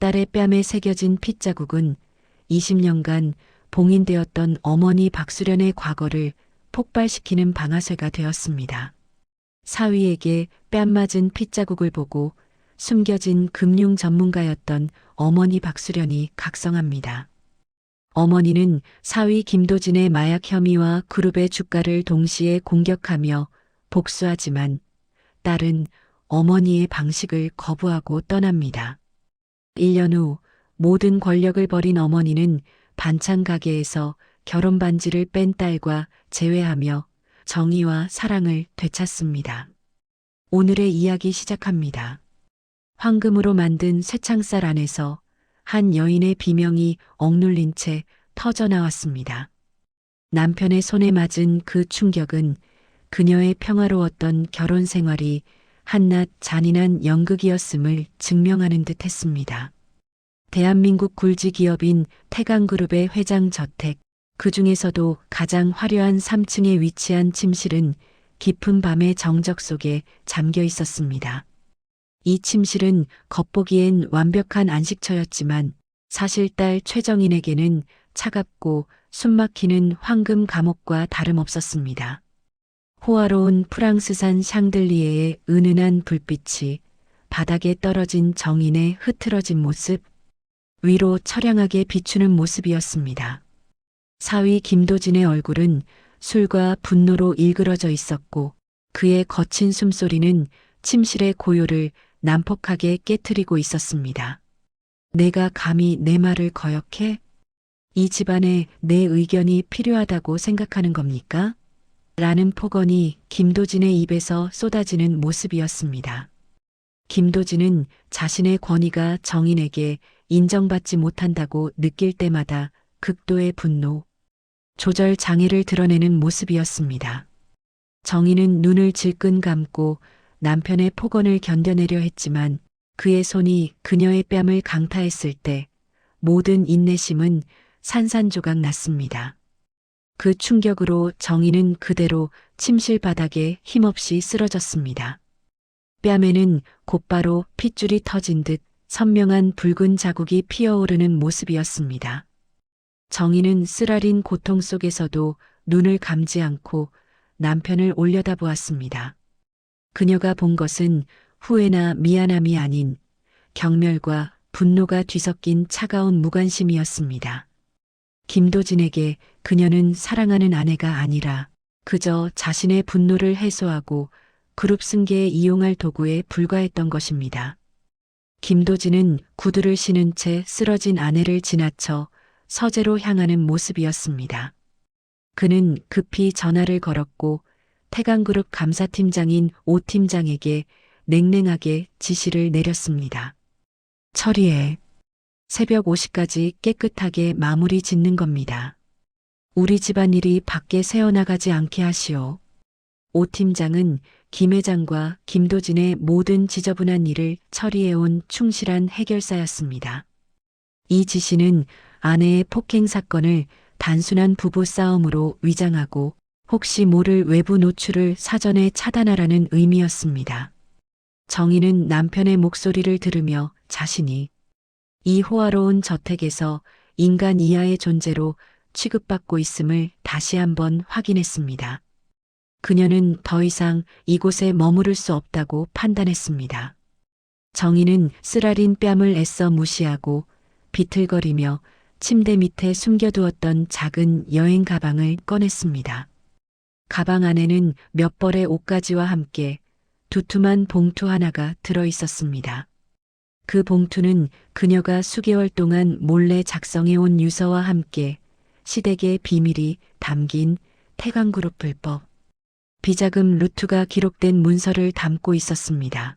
딸의 뺨에 새겨진 핏자국은 20년간 봉인되었던 어머니 박수련의 과거를 폭발시키는 방아쇠가 되었습니다. 사위에게 뺨 맞은 핏자국을 보고 숨겨진 금융 전문가였던 어머니 박수련이 각성합니다. 어머니는 사위 김도진의 마약 혐의와 그룹의 주가를 동시에 공격하며 복수하지만 딸은 어머니의 방식을 거부하고 떠납니다. 1년 후 모든 권력을 버린 어머니는 반찬 가게에서 결혼 반지를 뺀 딸과 재회하며 정의와 사랑을 되찾습니다. 오늘의 이야기 시작합니다. 황금으로 만든 쇠창살 안에서 한 여인의 비명이 억눌린 채 터져나왔습니다. 남편의 손에 맞은 그 충격은 그녀의 평화로웠던 결혼 생활이 한낱 잔인한 연극이었음을 증명하는 듯 했습니다. 대한민국 굴지 기업인 태강그룹의 회장 저택, 그 중에서도 가장 화려한 3층에 위치한 침실은 깊은 밤의 정적 속에 잠겨 있었습니다. 이 침실은 겉보기엔 완벽한 안식처였지만 사실 딸 최정인에게는 차갑고 숨막히는 황금 감옥과 다름없었습니다. 호화로운 프랑스산 샹들리에의 은은한 불빛이 바닥에 떨어진 정인의 흐트러진 모습, 위로 처량하게 비추는 모습이었습니다. 사위 김도진의 얼굴은 술과 분노로 일그러져 있었고 그의 거친 숨소리는 침실의 고요를 난폭하게 깨트리고 있었습니다. 내가 감히 내 말을 거역해? 이 집안에 내 의견이 필요하다고 생각하는 겁니까? 라는 폭언이 김도진의 입에서 쏟아지는 모습이었습니다. 김도진은 자신의 권위가 정인에게 인정받지 못한다고 느낄 때마다 극도의 분노, 조절 장애를 드러내는 모습이었습니다. 정인은 눈을 질끈 감고 남편의 폭언을 견뎌내려 했지만 그의 손이 그녀의 뺨을 강타했을 때 모든 인내심은 산산조각 났습니다. 그 충격으로 정인은 그대로 침실 바닥에 힘없이 쓰러졌습니다. 뺨에는 곧바로 핏줄이 터진 듯 선명한 붉은 자국이 피어오르는 모습이었습니다. 정인은 쓰라린 고통 속에서도 눈을 감지 않고 남편을 올려다보았습니다. 그녀가 본 것은 후회나 미안함이 아닌 경멸과 분노가 뒤섞인 차가운 무관심이었습니다. 김도진에게 그녀는 사랑하는 아내가 아니라 그저 자신의 분노를 해소하고 그룹 승계에 이용할 도구에 불과했던 것입니다. 김도진은 구두를 신은 채 쓰러진 아내를 지나쳐 서재로 향하는 모습이었습니다. 그는 급히 전화를 걸었고 태강그룹 감사팀장인 오 팀장에게 냉랭하게 지시를 내렸습니다. 처리해. 새벽 5시까지 깨끗하게 마무리 짓는 겁니다. 우리 집안일이 밖에 새어나가지 않게 하시오. 오 팀장은 김 회장과 김도진의 모든 지저분한 일을 처리해온 충실한 해결사였습니다. 이 지시는 아내의 폭행 사건을 단순한 부부 싸움으로 위장하고 혹시 모를 외부 노출을 사전에 차단하라는 의미였습니다. 정희는 남편의 목소리를 들으며 자신이 이 호화로운 저택에서 인간 이하의 존재로 취급받고 있음을 다시 한번 확인했습니다. 그녀는 더 이상 이곳에 머무를 수 없다고 판단했습니다. 정희는 쓰라린 뺨을 애써 무시하고 비틀거리며 침대 밑에 숨겨두었던 작은 여행 가방을 꺼냈습니다. 가방 안에는 몇 벌의 옷가지와 함께 두툼한 봉투 하나가 들어 있었습니다. 그 봉투는 그녀가 수개월 동안 몰래 작성해온 유서와 함께 시댁의 비밀이 담긴 태강그룹 불법 비자금 루트가 기록된 문서를 담고 있었습니다.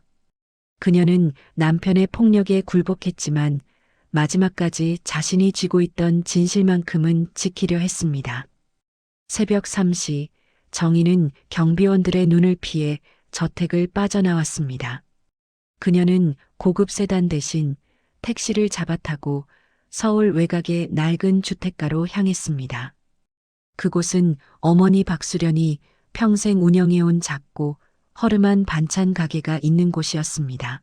그녀는 남편의 폭력에 굴복했지만 마지막까지 자신이 쥐고 있던 진실만큼은 지키려 했습니다. 새벽 3시 정희는 경비원들의 눈을 피해 저택을 빠져나왔습니다. 그녀는 고급 세단 대신 택시를 잡아타고 서울 외곽의 낡은 주택가로 향했습니다. 그곳은 어머니 박수련이 평생 운영해온 작고 허름한 반찬 가게가 있는 곳이었습니다.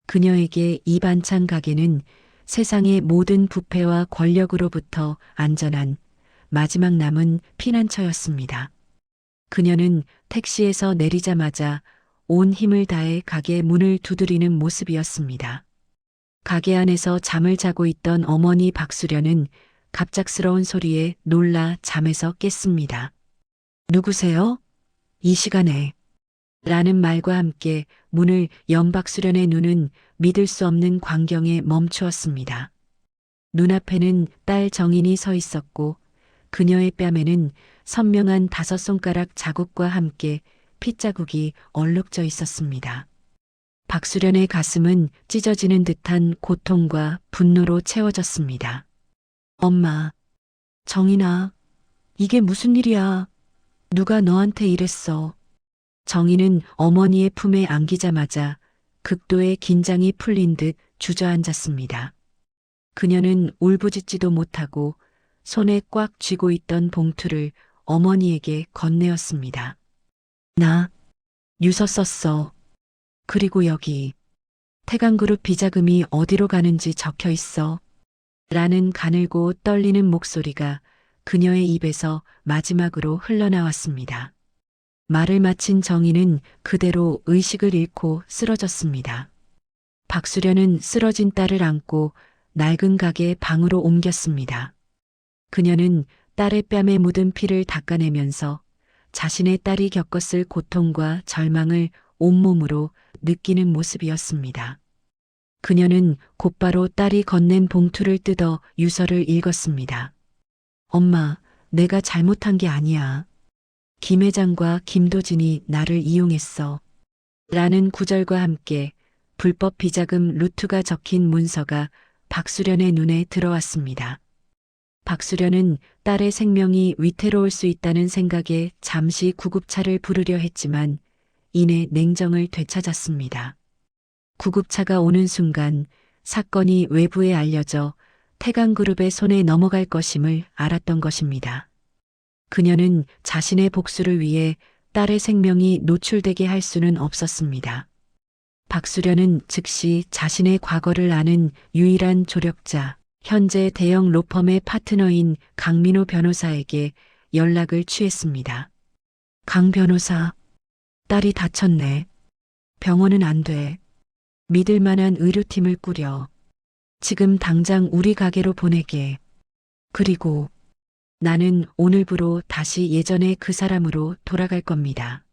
그녀에게 이 반찬 가게는 세상의 모든 부패와 권력으로부터 안전한 마지막 남은 피난처였습니다. 그녀는 택시에서 내리자마자 온 힘을 다해 가게 문을 두드리는 모습이었습니다. 가게 안에서 잠을 자고 있던 어머니 박수련은 갑작스러운 소리에 놀라 잠에서 깼습니다. 누구세요? 이 시간에. 라는 말과 함께 문을 연 박수련의 눈은 믿을 수 없는 광경에 멈추었습니다. 눈앞에는 딸 정인이 서 있었고 그녀의 뺨에는 선명한 5손가락 자국과 함께 핏자국이 얼룩져 있었습니다. 박수련의 가슴은 찢어지는 듯한 고통과 분노로 채워졌습니다. 엄마, 정인아, 이게 무슨 일이야? 누가 너한테 이랬어? 정인은 어머니의 품에 안기자마자 극도의 긴장이 풀린 듯 주저앉았습니다. 그녀는 울부짖지도 못하고 손에 꽉 쥐고 있던 봉투를 어머니에게 건네었습니다. 나 유서 썼어. 그리고 여기 태강그룹 비자금이 어디로 가는지 적혀 있어. 라는 가늘고 떨리는 목소리가 그녀의 입에서 마지막으로 흘러나왔습니다. 말을 마친 정인은 그대로 의식을 잃고 쓰러졌습니다. 박수련은 쓰러진 딸을 안고 낡은 가게 방으로 옮겼습니다. 그녀는 딸의 뺨에 묻은 피를 닦아내면서 자신의 딸이 겪었을 고통과 절망을 온몸으로 느끼는 모습이었습니다. 그녀는 곧바로 딸이 건넨 봉투를 뜯어 유서를 읽었습니다. 엄마, 내가 잘못한 게 아니야. 김 회장과 김도진이 나를 이용했어. 라는 구절과 함께 불법 비자금 루트가 적힌 문서가 박수련의 눈에 들어왔습니다. 박수련은 딸의 생명이 위태로울 수 있다는 생각에 잠시 구급차를 부르려 했지만 이내 냉정을 되찾았습니다. 구급차가 오는 순간 사건이 외부에 알려져 태강그룹의 손에 넘어갈 것임을 알았던 것입니다. 그녀는 자신의 복수를 위해 딸의 생명이 노출되게 할 수는 없었습니다. 박수련은 즉시 자신의 과거를 아는 유일한 조력자, 현재 대형 로펌의 파트너인 강민호 변호사에게 연락을 취했습니다. 강 변호사, 딸이 다쳤네. 병원은 안 돼. 믿을 만한 의료팀을 꾸려. 지금 당장 우리 가게로 보내게. 그리고 나는 오늘부로 다시 예전의 그 사람으로 돌아갈 겁니다.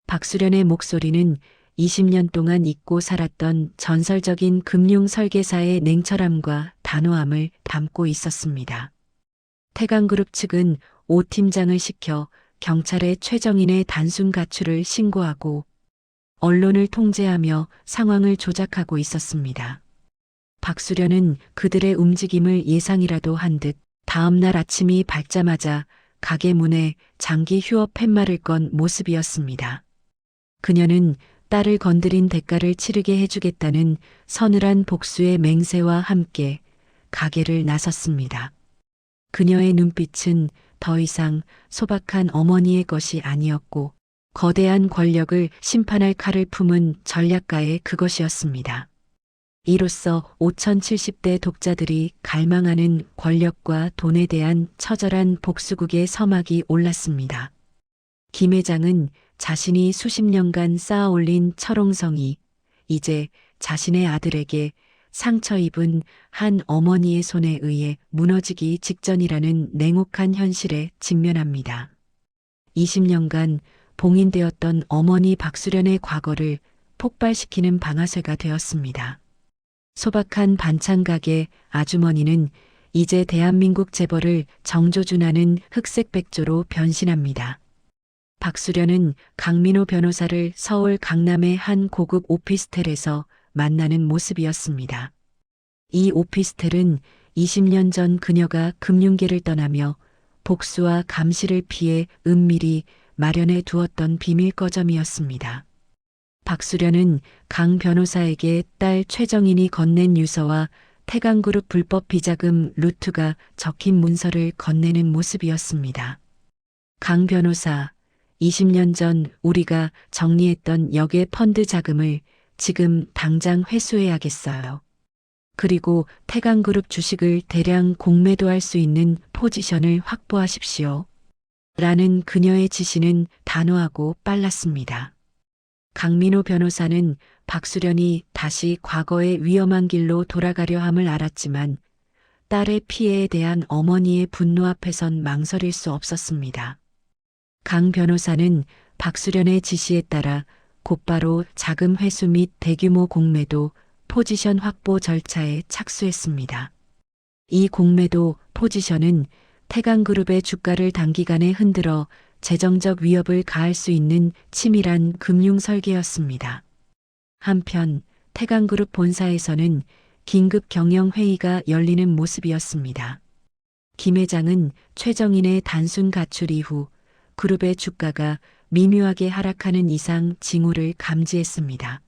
박수련의 목소리는 20년 동안 잊고 살았던 전설적인 금융 설계사의 냉철함과 단호함을 담고 있었습니다. 태강그룹 측은 오 팀장을 시켜 경찰에 최정인의 단순 가출을 신고하고 언론을 통제하며 상황을 조작하고 있었습니다. 박수련은 그들의 움직임을 예상이라도 한 듯 다음 날 아침이 밝자마자 가게 문에 장기 휴업 팻말을 건 모습이었습니다. 그녀는 딸을 건드린 대가를 치르게 해주겠다는 서늘한 복수의 맹세와 함께 가게를 나섰습니다. 그녀의 눈빛은 더 이상 소박한 어머니의 것이 아니었고 거대한 권력을 심판할 칼을 품은 전략가의 그것이었습니다. 이로써 5070대 독자들이 갈망하는 권력과 돈에 대한 처절한 복수국의 서막이 올랐습니다. 김 회장은 자신이 수십 년간 쌓아올린 철옹성이 이제 자신의 아들에게 상처 입은 한 어머니의 손에 의해 무너지기 직전이라는 냉혹한 현실에 직면합니다. 20년간 봉인되었던 어머니 박수련의 과거를 폭발시키는 방아쇠가 되었습니다. 소박한 반찬 가게 아주머니는 이제 대한민국 재벌을 정조준하는 흑색 백조로 변신합니다. 박수련은 강민호 변호사를 서울 강남의 한 고급 오피스텔에서 만나는 모습이었습니다. 이 오피스텔은 20년 전 그녀가 금융계를 떠나며 복수와 감시를 피해 은밀히 마련해 두었던 비밀 거점이었습니다. 박수련은 강 변호사에게 딸 최정인이 건넨 유서와 태강그룹 불법 비자금 루트가 적힌 문서를 건네는 모습이었습니다. 강 변호사, 20년 전 우리가 정리했던 역의 펀드 자금을 지금 당장 회수해야겠어요. 그리고 태강그룹 주식을 대량 공매도할 수 있는 포지션을 확보하십시오. 라는 그녀의 지시는 단호하고 빨랐습니다. 강민호 변호사는 박수련이 다시 과거의 위험한 길로 돌아가려 함을 알았지만 딸의 피해에 대한 어머니의 분노 앞에선 망설일 수 없었습니다. 강 변호사는 박수련의 지시에 따라 곧바로 자금 회수 및 대규모 공매도 포지션 확보 절차에 착수했습니다. 이 공매도 포지션은 태강그룹의 주가를 단기간에 흔들어 재정적 위협을 가할 수 있는 치밀한 금융 설계였습니다. 한편 태강그룹 본사에서는 긴급 경영회의가 열리는 모습이었습니다. 김 회장은 최정인의 단순 가출 이후 그룹의 주가가 미묘하게 하락하는 이상 징후를 감지했습니다.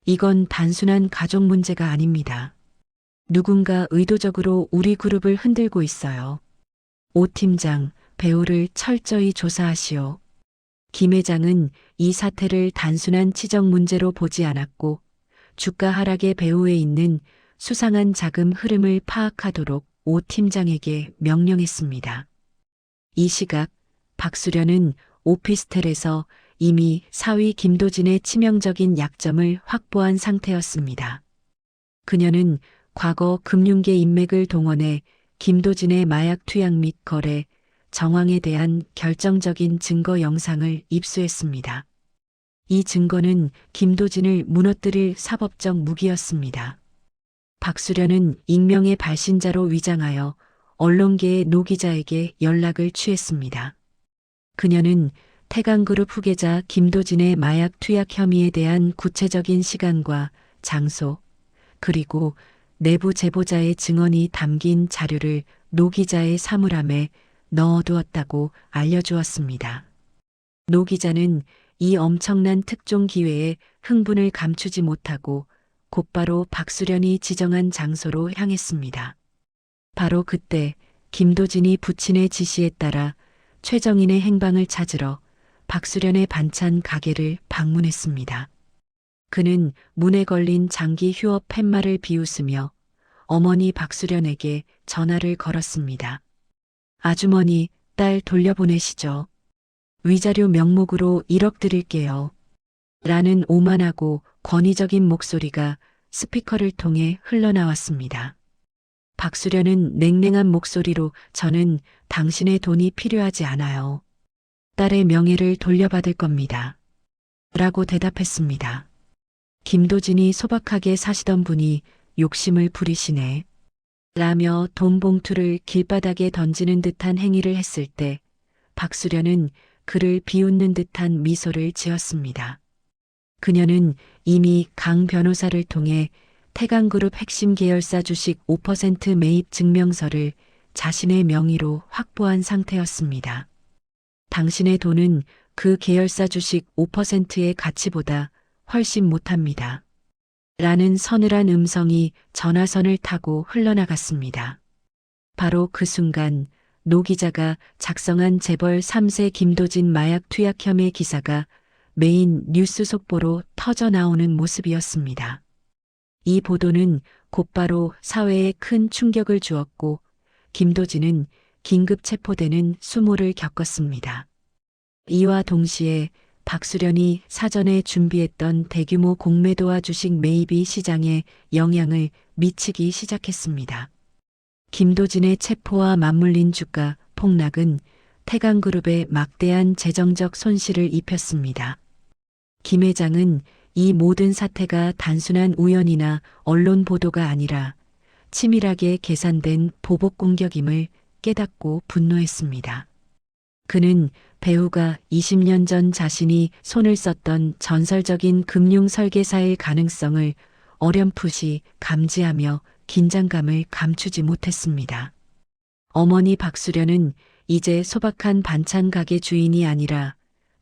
이건 단순한 가족 문제가 아닙니다. 누군가 의도적으로 우리 그룹을 흔들고 있어요. 오 팀장, 배우를 철저히 조사하시오. 김 회장은 이 사태를 단순한 치적 문제로 보지 않았고 주가 하락의 배후에 있는 수상한 자금 흐름을 파악하도록 오 팀장에게 명령했습니다. 이 시각 박수련은 오피스텔에서 이미 사위 김도진의 치명적인 약점을 확보한 상태였습니다. 그녀는 과거 금융계 인맥을 동원해 김도진의 마약 투약 및 거래, 정황에 대한 결정적인 증거 영상을 입수했습니다. 이 증거는 김도진을 무너뜨릴 사법적 무기였습니다. 박수련은 익명의 발신자로 위장하여 언론계의 노 기자에게 연락을 취했습니다. 그녀는 태강그룹 후계자 김도진의 마약 투약 혐의에 대한 구체적인 시간과 장소, 그리고 내부 제보자의 증언이 담긴 자료를 노 기자의 사물함에 넣어두었다고 알려주었습니다. 노 기자는 이 엄청난 특종 기회에 흥분을 감추지 못하고 곧바로 박수련이 지정한 장소로 향했습니다. 바로 그때 김도진이 부친의 지시에 따라 최정인의 행방을 찾으러 박수련의 반찬 가게를 방문했습니다. 그는 문에 걸린 장기 휴업 팻말을 비웃으며 어머니 박수련에게 전화를 걸었습니다. 아주머니, 딸 돌려보내시죠. 위자료 명목으로 1억 드릴게요. 라는 오만하고 권위적인 목소리가 스피커를 통해 흘러나왔습니다. 박수련은 냉랭한 목소리로 저는 당신의 돈이 필요하지 않아요. 딸의 명예를 돌려받을 겁니다. 라고 대답했습니다. 김도진이 소박하게 사시던 분이 욕심을 부리시네. 라며 돈 봉투를 길바닥에 던지는 듯한 행위를 했을 때 박수련은 그를 비웃는 듯한 미소를 지었습니다. 그녀는 이미 강 변호사를 통해 태강그룹 핵심 계열사 주식 5% 매입 증명서를 자신의 명의로 확보한 상태였습니다. 당신의 돈은 그 계열사 주식 5%의 가치보다 훨씬 못합니다. 라는 서늘한 음성이 전화선을 타고 흘러나갔습니다. 바로 그 순간 노 기자가 작성한 재벌 3세 김도진 마약 투약 혐의 기사가 메인 뉴스 속보로 터져 나오는 모습이었습니다. 이 보도는 곧바로 사회에 큰 충격을 주었고 김도진은 긴급 체포되는 수모를 겪었습니다. 이와 동시에 박수련이 사전에 준비했던 대규모 공매도와 주식 매입이 시장에 영향을 미치기 시작했습니다. 김도진의 체포와 맞물린 주가 폭락은 태강그룹에 막대한 재정적 손실을 입혔습니다. 김 회장은 이 모든 사태가 단순한 우연이나 언론 보도가 아니라 치밀하게 계산된 보복 공격임을 깨닫고 분노했습니다. 그는 배우가 20년 전 자신이 손을 썼던 전설적인 금융 설계사일 가능성을 어렴풋이 감지하며 긴장감을 감추지 못했습니다. 어머니 박수련은 이제 소박한 반찬 가게 주인이 아니라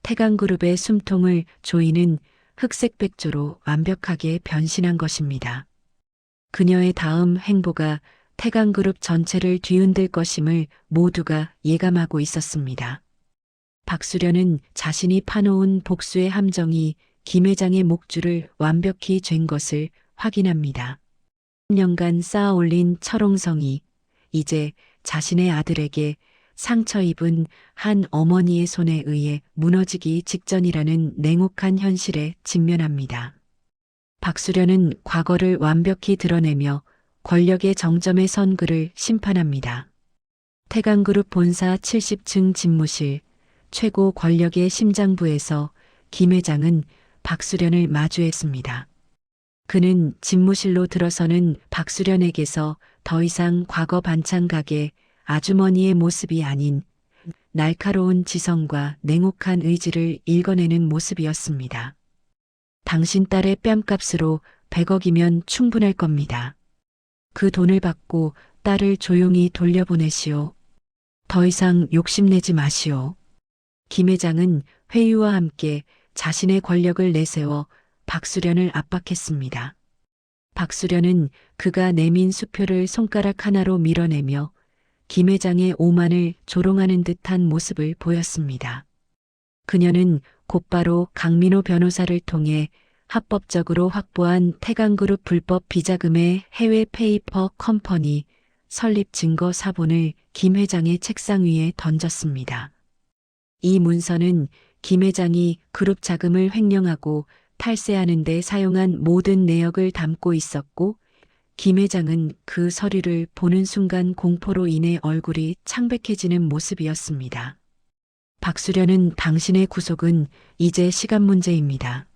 태강그룹의 숨통을 조이는 흑색 백조로 완벽하게 변신한 것입니다. 그녀의 다음 행보가 태강그룹 전체를 뒤흔들 것임을 모두가 예감하고 있었습니다. 박수련은 자신이 파놓은 복수의 함정이 김 회장의 목줄을 완벽히 잰 것을 확인합니다. 10년간 쌓아 올린 철옹성이 이제 자신의 아들에게 상처 입은 한 어머니의 손에 의해 무너지기 직전이라는 냉혹한 현실에 직면합니다. 박수련은 과거를 완벽히 드러내며 권력의 정점에 선 그를 심판합니다. 태강그룹 본사 70층 집무실 최고 권력의 심장부에서 김 회장은 박수련을 마주했습니다. 그는 집무실로 들어서는 박수련에게서 더 이상 과거 반찬 가게 아주머니의 모습이 아닌 날카로운 지성과 냉혹한 의지를 읽어내는 모습이었습니다. 당신 딸의 뺨값으로 100억이면 충분할 겁니다. 그 돈을 받고 딸을 조용히 돌려보내시오. 더 이상 욕심내지 마시오. 김 회장은 회유와 함께 자신의 권력을 내세워 박수련을 압박했습니다. 박수련은 그가 내민 수표를 손가락 하나로 밀어내며 김 회장의 오만을 조롱하는 듯한 모습을 보였습니다. 그녀는 곧바로 강민호 변호사를 통해 합법적으로 확보한 태강그룹 불법 비자금의 해외 페이퍼 컴퍼니 설립 증거 사본을 김 회장의 책상 위에 던졌습니다. 이 문서는 김 회장이 그룹 자금을 횡령하고 탈세하는 데 사용한 모든 내역을 담고 있었고 김 회장은 그 서류를 보는 순간 공포로 인해 얼굴이 창백해지는 모습이었습니다. 박수련은 당신의 구속은 이제 시간 문제입니다.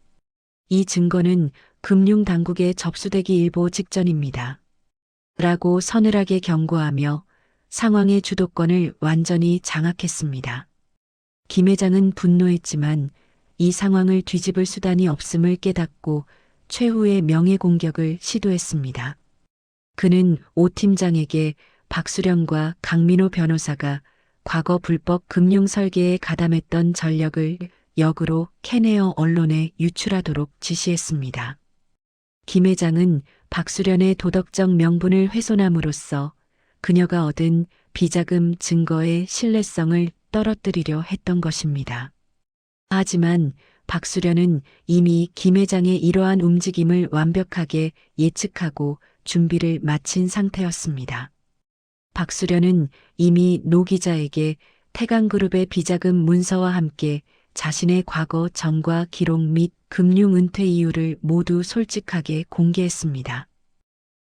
이 증거는 금융당국에 접수되기 일보 직전입니다. 라고 서늘하게 경고하며 상황의 주도권을 완전히 장악했습니다. 김 회장은 분노했지만 이 상황을 뒤집을 수단이 없음을 깨닫고 최후의 명예 공격을 시도했습니다. 그는 오 팀장에게 박수련과 강민호 변호사가 과거 불법 금융 설계에 가담했던 전력을 역으로 캐내어 언론에 유출하도록 지시했습니다. 김 회장은 박수련의 도덕적 명분을 훼손함으로써 그녀가 얻은 비자금 증거의 신뢰성을 떨어뜨리려 했던 것입니다. 하지만 박수련은 이미 김 회장의 이러한 움직임을 완벽하게 예측하고 준비를 마친 상태였습니다. 박수련은 이미 노 기자에게 태강그룹의 비자금 문서와 함께 자신의 과거 전과 기록 및 금융 은퇴 이유를 모두 솔직하게 공개했습니다.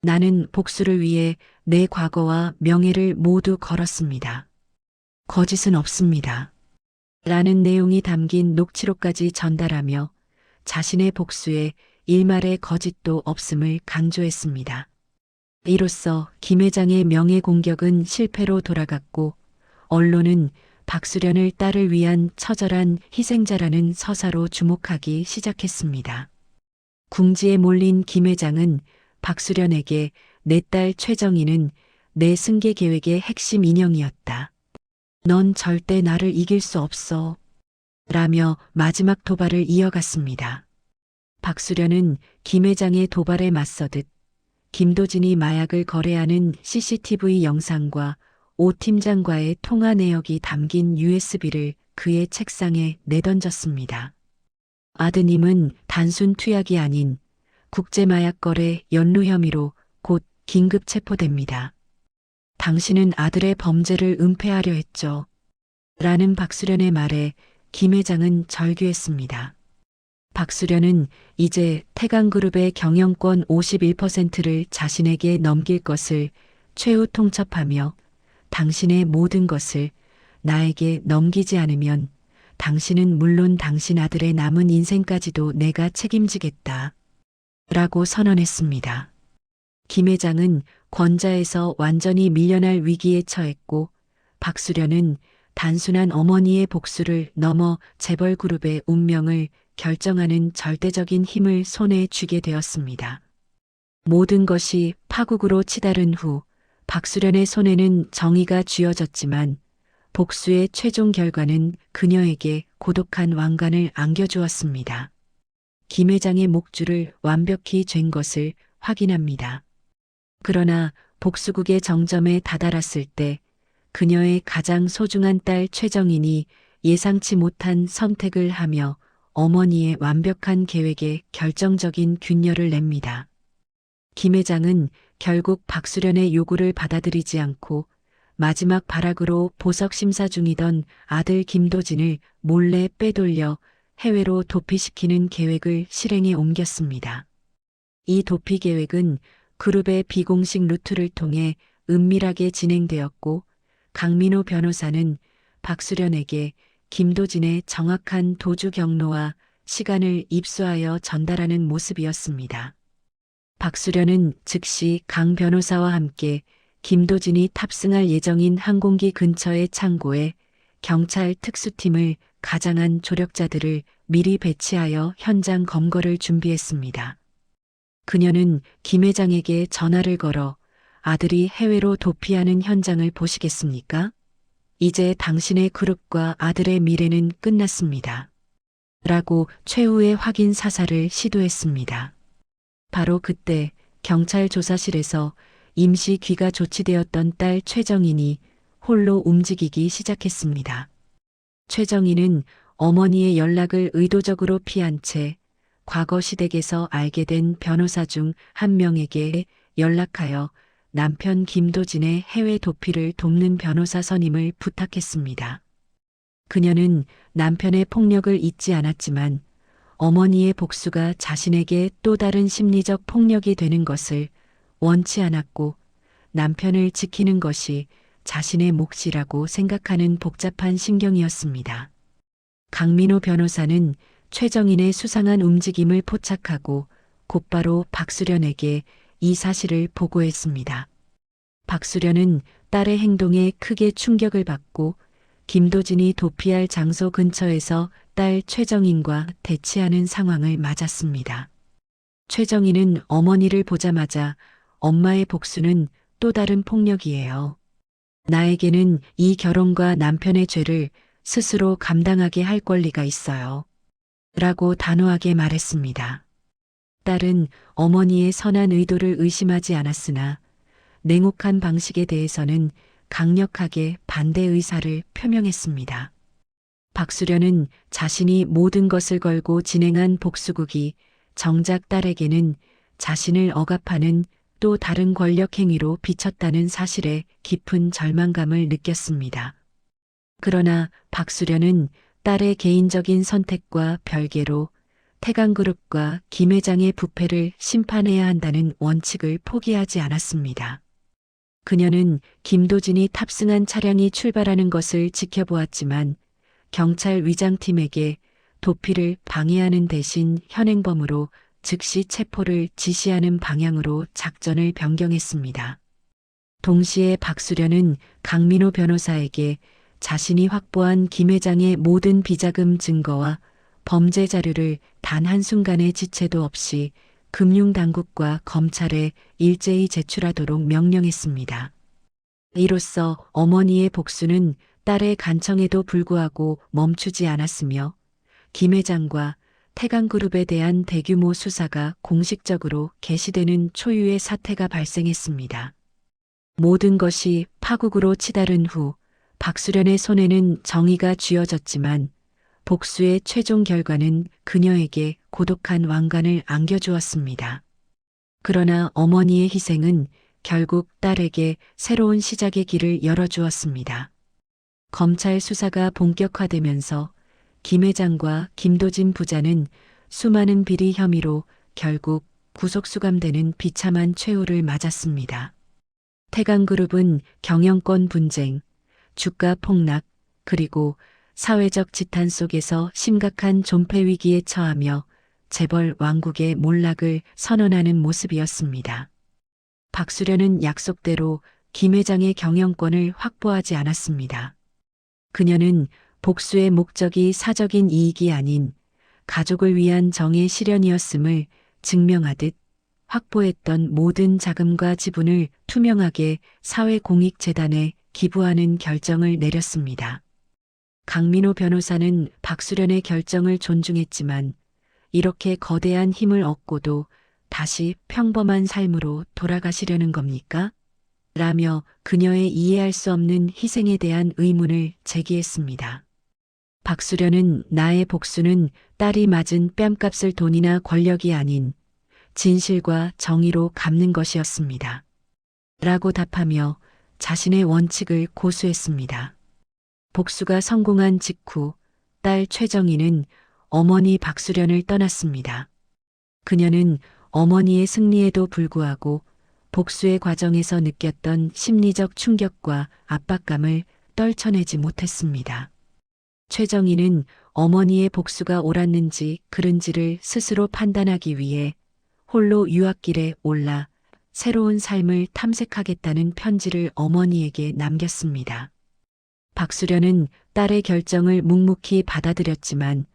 나는 복수를 위해 내 과거와 명예를 모두 걸었습니다. 거짓은 없습니다. 라는 내용이 담긴 녹취록까지 전달하며 자신의 복수에 일말의 거짓도 없음을 강조했습니다. 이로써 김 회장의 명예 공격은 실패로 돌아갔고 언론은 박수련을 딸을 위한 처절한 희생자라는 서사로 주목하기 시작했습니다. 궁지에 몰린 김 회장은 박수련에게 내 딸 최정희는 내 승계 계획의 핵심 인형이었다. 넌 절대 나를 이길 수 없어. 라며 마지막 도발을 이어갔습니다. 박수련은 김 회장의 도발에 맞서듯 김도진이 마약을 거래하는 CCTV 영상과 오 팀장과의 통화 내역이 담긴 USB를 그의 책상에 내던졌습니다. 아드님은 단순 투약이 아닌 국제마약거래 연루 혐의로 곧 긴급 체포됩니다. 당신은 아들의 범죄를 은폐하려 했죠. 라는 박수련의 말에 김 회장은 절규했습니다. 박수련은 이제 태강그룹의 경영권 51%를 자신에게 넘길 것을 최후 통첩하며 당신의 모든 것을 나에게 넘기지 않으면 당신은 물론 당신 아들의 남은 인생까지도 내가 책임지겠다. 라고 선언했습니다. 김 회장은 권자에서 완전히 밀려날 위기에 처했고 박수련은 단순한 어머니의 복수를 넘어 재벌그룹의 운명을 결정하는 절대적인 힘을 손에 쥐게 되었습니다. 모든 것이 파국으로 치달은 후 박수련의 손에는 정의가 쥐어졌지만 복수의 최종 결과는 그녀에게 고독한 왕관을 안겨주었습니다. 김 회장의 목줄을 완벽히 잰 것을 확인합니다. 그러나 복수국의 정점에 다다랐을 때 그녀의 가장 소중한 딸 최정인이 예상치 못한 선택을 하며 어머니의 완벽한 계획에 결정적인 균열을 냅니다. 김 회장은 결국 박수련의 요구를 받아들이지 않고 마지막 발악으로 보석 심사 중이던 아들 김도진을 몰래 빼돌려 해외로 도피시키는 계획을 실행에 옮겼습니다. 이 도피 계획은 그룹의 비공식 루트를 통해 은밀하게 진행되었고 강민호 변호사는 박수련에게 김도진의 정확한 도주 경로와 시간을 입수하여 전달하는 모습이었습니다. 박수련은 즉시 강 변호사와 함께 김도진이 탑승할 예정인 항공기 근처의 창고에 경찰 특수팀을 가장한 조력자들을 미리 배치하여 현장 검거를 준비했습니다. 그녀는 김 회장에게 전화를 걸어 아들이 해외로 도피하는 현장을 보시겠습니까? 이제 당신의 그룹과 아들의 미래는 끝났습니다. 라고 최후의 확인 사살을 시도했습니다. 바로 그때 경찰 조사실에서 임시 귀가 조치되었던 딸 최정인이 홀로 움직이기 시작했습니다. 최정인은 어머니의 연락을 의도적으로 피한 채 과거 시댁에서 알게 된 변호사 중 한 명에게 연락하여 남편 김도진의 해외 도피를 돕는 변호사 선임을 부탁했습니다. 그녀는 남편의 폭력을 잊지 않았지만 어머니의 복수가 자신에게 또 다른 심리적 폭력이 되는 것을 원치 않았고 남편을 지키는 것이 자신의 몫이라고 생각하는 복잡한 신경이었습니다. 강민호 변호사는 최정인의 수상한 움직임을 포착하고 곧바로 박수련에게 이 사실을 보고했습니다. 박수련은 딸의 행동에 크게 충격을 받고 김도진이 도피할 장소 근처에서 딸 최정인과 대치하는 상황을 맞았습니다. 최정인은 어머니를 보자마자 엄마의 복수는 또 다른 폭력이에요. 나에게는 이 결혼과 남편의 죄를 스스로 감당하게 할 권리가 있어요. 라고 단호하게 말했습니다. 딸은 어머니의 선한 의도를 의심하지 않았으나 냉혹한 방식에 대해서는 강력하게 반대 의사를 표명했습니다. 박수련은 자신이 모든 것을 걸고 진행한 복수극이 정작 딸에게는 자신을 억압하는 또 다른 권력 행위로 비쳤다는 사실에 깊은 절망감을 느꼈습니다. 그러나 박수련은 딸의 개인적인 선택과 별개로 태강그룹과 김 회장의 부패를 심판해야 한다는 원칙을 포기하지 않았습니다. 그녀는 김도진이 탑승한 차량이 출발하는 것을 지켜보았지만 경찰 위장팀에게 도피를 방해하는 대신 현행범으로 즉시 체포를 지시하는 방향으로 작전을 변경했습니다. 동시에 박수련은 강민호 변호사에게 자신이 확보한 김 회장의 모든 비자금 증거와 범죄 자료를 단 한순간의 지체도 없이 금융당국과 검찰에 일제히 제출하도록 명령했습니다. 이로써 어머니의 복수는 딸의 간청에도 불구하고 멈추지 않았으며 김 회장과 태강그룹에 대한 대규모 수사가 공식적으로 개시되는 초유의 사태가 발생했습니다. 모든 것이 파국으로 치달은 후 박수련의 손에는 정의가 쥐어졌지만 복수의 최종 결과는 그녀에게 고독한 왕관을 안겨주었습니다. 그러나 어머니의 희생은 결국 딸에게 새로운 시작의 길을 열어주었습니다. 검찰 수사가 본격화되면서 김 회장과 김도진 부자는 수많은 비리 혐의로 결국 구속 수감되는 비참한 최후를 맞았습니다. 태강그룹은 경영권 분쟁, 주가 폭락, 그리고 사회적 지탄 속에서 심각한 존폐 위기에 처하며 재벌 왕국의 몰락을 선언하는 모습이었습니다. 박수련은 약속대로 김 회장의 경영권을 확보하지 않았습니다. 그녀는 복수의 목적이 사적인 이익이 아닌 가족을 위한 정의 실현이었음을 증명하듯 확보했던 모든 자금과 지분을 투명하게 사회공익재단에 기부하는 결정을 내렸습니다. 강민호 변호사는 박수련의 결정을 존중했지만 이렇게 거대한 힘을 얻고도 다시 평범한 삶으로 돌아가시려는 겁니까? 라며 그녀의 이해할 수 없는 희생에 대한 의문을 제기했습니다. 박수련은 나의 복수는 딸이 맞은 뺨값을 돈이나 권력이 아닌 진실과 정의로 갚는 것이었습니다. 라고 답하며 자신의 원칙을 고수했습니다. 복수가 성공한 직후 딸 최정희는 어머니 박수련을 떠났습니다. 그녀는 어머니의 승리에도 불구하고 복수의 과정에서 느꼈던 심리적 충격과 압박감을 떨쳐내지 못했습니다. 최정희는 어머니의 복수가 옳았는지 그른지를 스스로 판단하기 위해 홀로 유학길에 올라 새로운 삶을 탐색하겠다는 편지를 어머니에게 남겼습니다. 박수련은 딸의 결정을 묵묵히 받아들였지만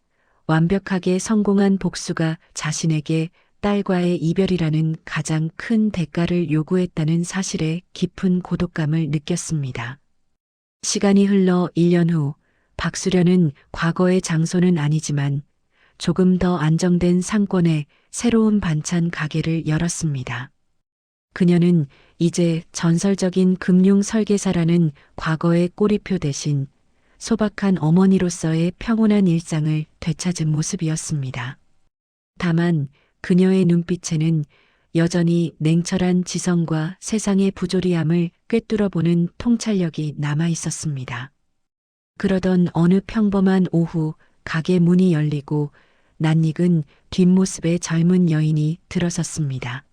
완벽하게 성공한 복수가 자신에게 딸과의 이별이라는 가장 큰 대가를 요구했다는 사실에 깊은 고독감을 느꼈습니다. 시간이 흘러 1년 후 박수련은 과거의 장소는 아니지만 조금 더 안정된 상권의 새로운 반찬 가게를 열었습니다. 그녀는 이제 전설적인 금융 설계사라는 과거의 꼬리표 대신 소박한 어머니로서의 평온한 일상을 되찾은 모습이었습니다. 다만 그녀의 눈빛에는 여전히 냉철한 지성과 세상의 부조리함을 꿰뚫어보는 통찰력이 남아 있었습니다. 그러던 어느 평범한 오후 가게 문이 열리고 낯익은 뒷모습의 젊은 여인이 들어섰습니다.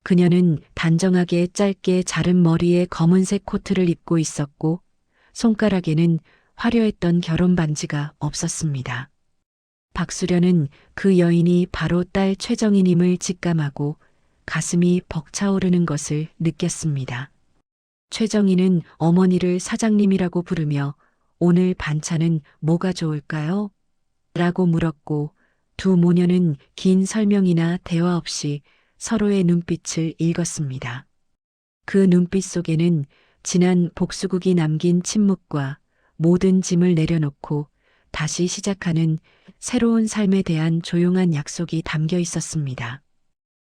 그녀는 단정하게 짧게 자른 머리에 검은색 코트를 입고 있었고 손가락에는 화려했던 결혼 반지가 없었습니다. 박수련은 그 여인이 바로 딸 최정희님을 직감하고 가슴이 벅차오르는 것을 느꼈습니다. 최정희는 어머니를 사장님이라고 부르며 오늘 반찬은 뭐가 좋을까요? 라고 물었고 두 모녀는 긴 설명이나 대화 없이 서로의 눈빛을 읽었습니다. 그 눈빛 속에는 지난 복수국이 남긴 침묵과 모든 짐을 내려놓고 다시 시작하는 새로운 삶에 대한 조용한 약속이 담겨 있었습니다.